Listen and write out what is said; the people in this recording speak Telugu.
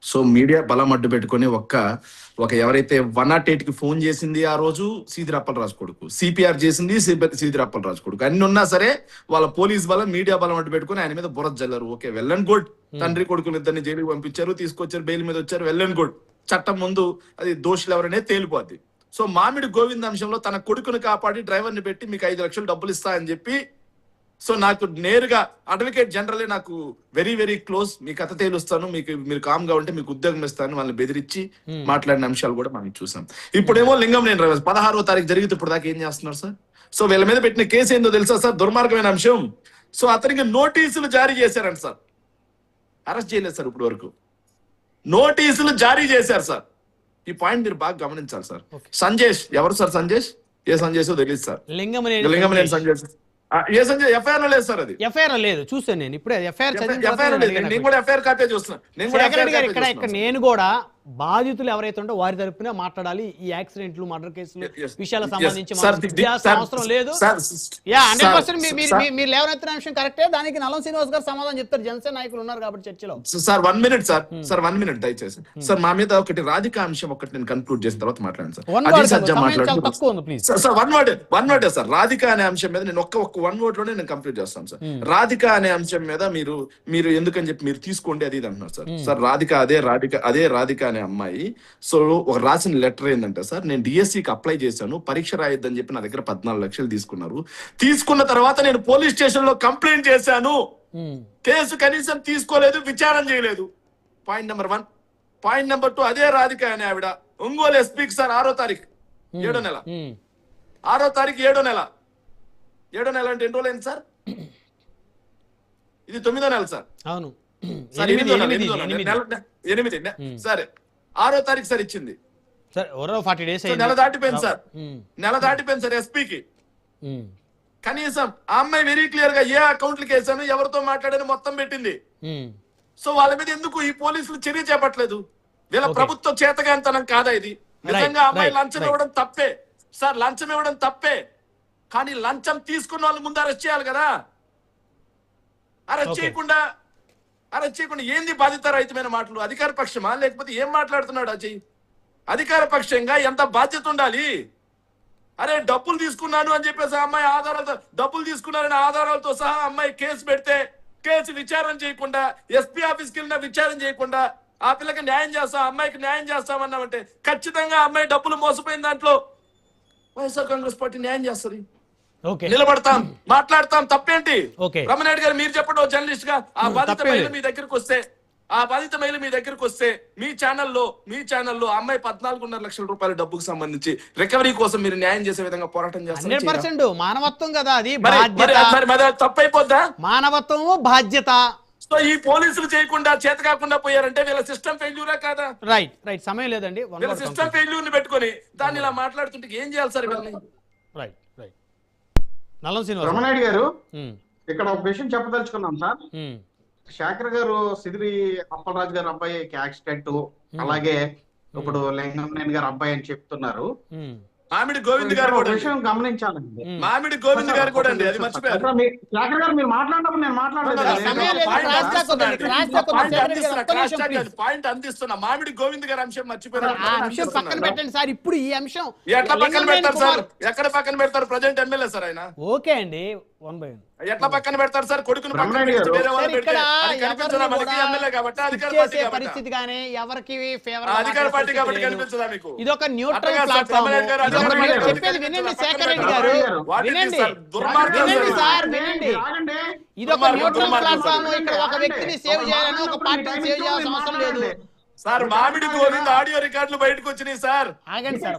సో మీడియా బలం అడ్డు పెట్టుకుని ఒక ఎవరైతే 108 కి ఫోన్ చేసింది ఆ రోజు సీదిరప్పలరాజు కొడుకు, సిపిఆర్ చేసింది సీదిరప్పలరాజు కొడుకు, అన్ని ఉన్నా సరే వాళ్ళ పోలీస్ బలం మీడియా బలం అడ్డు పెట్టుకుని ఆయన మీద బురద జల్లారు. Okay, well and good. తండ్రి కొడుకులు ఇద్దరిని జైలుకి పంపించారు, తీసుకొచ్చారు, బెయిల్ మీద వచ్చారు, వెల్ అండ్ గుడ్. చట్టం ముందు అది దోషులు ఎవరనే తేలిపోద్ది. సో మామిడి గోవింద్ అంశంలో తన కొడుకును కాపాడి డ్రైవర్ని పెట్టి మీకు 5 లక్షలు డబ్బులు ఇస్తా అని చెప్పి, సో నాకు నేరుగా అడ్వకేట్ జనరలే నాకు వెరీ వెరీ క్లోజ్, మీ కథ తేలుస్తాను, మీరు కామ్ గా ఉంటే మీకు ఉద్యోగం ఇస్తాను వాళ్ళని బెదిరించి మాట్లాడిన అంశాలు కూడా మనం చూసాం. ఇప్పుడేమో లింగంనేని రవి 16వ తారీఖు జరిగితే ఇప్పుడు దాకా ఏం చేస్తున్నారు సార్? సో వీళ్ళ మీద పెట్టిన కేసు ఏందో తెలుసా సార్? దుర్మార్గమైన అంశం. సో అతనికి నోటీసులు జారీ చేశారంట సార్, అరెస్ట్ చేయలేదు సార్ ఇప్పుడు వరకు. నోటీసులు జారీ చేశారు సార్. ఈ పాయింట్ మీరు బాగా గమనించాలి సార్. సంజేష్ ఎవరు సార్? సంజేష్ ఏ సంజేష్ తెలియదు సార్. లింగంనేని సంజేష్ ఏ సంజయ్ ఎఫ్ఐఆర్ లేదు సార్. అది ఎఫ్ఐఆర్ లేదు, చూసాను నేను ఇప్పుడే. ఎఫ్ఐఆర్ లేదు, నేను కూడా ఎఫ్ఐఆర్ కాపీ చూస్తున్నా. నేను కూడా బాధితులు ఎవరైతే ఉంటో వారి తరపున మాట్లాడాలి. ఈ యాక్సిడెంట్లు, మర్డర్ కేసులు విషయాలకు సంబంధించి అవసరం లేదు. 100% మీరు లేవనెత్తిన అంశం కరెక్టే. దానికి నలం శ్రీనివాస్ గారు సమాధానం చెప్తారు. జనసేన నాయకులు ఉన్నారు కాబట్టి చర్చలో. సార్ 1 మినిట్ సార్ 1 మినిట్ దయచేసి సార్. మా మీద ఒకటి రాధికా అంశం ఒకటి నేను కన్క్లూడ్ చేసిన తర్వాత మాట్లాడాను sir. Sir 1 word sir. Radhika అనే అంశం మీద నేను ఒక్క 1 వర్డ్ లోనే నేను కంప్లీట్ చేస్తాను సార్. రాధికా అనే అంశం మీద మీరు ఎందుకని చెప్పి మీరు తీసుకోండి అది అంటున్నారు సార్. సార్ అదే రాధిక అనే అమ్మాయి సో ఒక రాసిన లెటర్ ఏంటంటే సార్, నేను డిఎస్సికి అప్లై చేశాను, పరీక్ష రాయొద్దని చెప్పి నా దగ్గర 14 లక్షలు తీసుకున్నారు. తీసుకున్న తర్వాత నేను పోలీస్ స్టేషన్ లో కంప్లైంట్ చేశాను, కేసు కనీసం తీసుకోలేదు, విచారణ చేయలేదు. Point number 1. పాయింట్ నెంబర్ 2, అదే రాధిక అనే ఆవిడ ఒంగోలు ఎస్పీకి సార్ 6వ తారీఖు 7వ నెల 6వ తారీఖు 7వ నెల 7వ నెల అంటే ఎన్ని రోజులు అయింది సార్? ఇది 9వ నెల సార్. అవును సార్ 8వ నెల 8 సరే 6వ తారీఖు సార్ ఇచ్చింది. నెల దాటిపోయింది సార్. నెల దాటిపోయింది సార్. ఎస్పీకి కనీసం ఆ అమ్మాయి వెరీ క్లియర్ గా ఏ అకౌంట్లకి వేసాను, ఎవరితో మాట్లాడాను మొత్తం పెట్టింది. సో వాళ్ళ మీద ఎందుకు ఈ పోలీసులు చర్య చేపట్టలేదు? వీళ్ళ ప్రభుత్వ చేతగానితనం కాదా ఇది? నిజంగా అమ్మాయి లంచం ఇవ్వడం తప్పే సార్, లంచం ఇవ్వడం తప్పే. కానీ లంచం తీసుకున్న వాళ్ళు ముందు అరెస్ట్ చేయాలి కదా. అరెస్ట్ చేయకుండా ఏంది బాధిత రహితమైన మాటలు? అధికార పక్షమా లేకపోతే ఏం మాట్లాడుతున్నాడు అజయ్? అధికార పక్షంగా ఎంత బాధ్యత ఉండాలి? అరే డబ్బులు తీసుకున్నాను అని చెప్పేసి అమ్మాయి ఆధారాలతో, డబ్బులు తీసుకున్నారని ఆధారాలతో సహా అమ్మాయి కేసు పెడితే కేసు విచారణ చేయకుండా, ఎస్పీ ఆఫీస్కి వెళ్ళిన విచారణ చేయకుండా ఆ పిల్లకి న్యాయం చేస్తాం, అమ్మాయికి న్యాయం చేస్తామన్నామంటే ఖచ్చితంగా అమ్మాయి డబ్బులు మోసపోయిన దాంట్లో వైఎస్ఆర్ కాంగ్రెస్ పార్టీ న్యాయం చేస్తుంది. నిలబడతాం, మాట్లాడతాం, తప్పేంటి? రమణారెడ్డి గారు మీరు చెప్పండి జర్నలిస్ట్ గా. ఆ బాధిత మహిళ మీ దగ్గరకు వస్తే మీ ఛానల్లో అమ్మాయి 14.5 లక్షల రూపాయల డబ్బుకు సంబంధించి రికవరీ కోసం మీరు న్యాయం చేసే విధంగా పోరాటం చేస్తారు. 100% మానవత్వం కదా అది. తప్పైపోద్దా? మానవత్వము బాధ్యత. సో ఈ పోలీసులు చేయకుండా చేత కాకుండా పోయారంటే వీళ్ళ సిస్టమ్ ఫెయిల్యూరా కాదా? రైట్ సమయం లేదండి. వీళ్ళ సిస్టమ్ ఫెయిల్యూర్ ని పెట్టుకొని దాన్ని ఇలా మాట్లాడుతుంటే ఏం చేయాలి సార్ వీళ్ళని? రమణారెడ్డి గారు ఇక్కడ ఒక విషయం చెప్పదలుచుకున్నాం సార్. శేఖర్ గారు సిదిరి అప్పలరాజు గారు అబ్బాయికి యాక్సిడెంట్, అలాగే ఇప్పుడు లింగంనేని గారు అబ్బాయి అని చెప్తున్నారు. మామిడి గోవింద్ గారు కూడా విషయం గమనించాలండి. మామిడి గోవింద్ గారు కూడా అండి, అది మర్చిపోయారు. శేఖర్ గారు మీరు మాట్లాడినప్పుడు నేను పాయింట్ అందిస్తున్నా. మామిడి గోవింద్ గారు అంశం మర్చిపోయారు. పక్కన పెట్టండి సార్. ఇప్పుడు ఈ అంశం ఎట్లా పక్కన పెడతారు సార్? ఎక్కడ పక్కన పెడతారు? ప్రజెంట్ ఎమ్మెల్యే సార్ ఆయన. ఓకే అండి, ఎట్లా పక్కన పెడతారు సార్? కొడుకుని పరిస్థితి గానీ ఎవరికి అధికార పార్టీ కాబట్టి కనిపించదా మీకు? ఇది ఒక న్యూట్రల్ ప్లాట్ఫామ్. చెప్పేది వినండి శేఖర్ రెడ్డి గారు, వినండి సార్, వినండి. ఇది ఒక న్యూట్రల్ ప్లాట్ఫామ్. ఇక్కడ ఒక వ్యక్తిని సేవ్ చేయాలని, ఒక పార్టీని సేవ్ చేయాల్సిన అవసరం లేదు సార్. మామిడి గోవింద్ ఆడియో రికార్డులు బయటకు వచ్చినాయి సార్. ఆగండి సార్.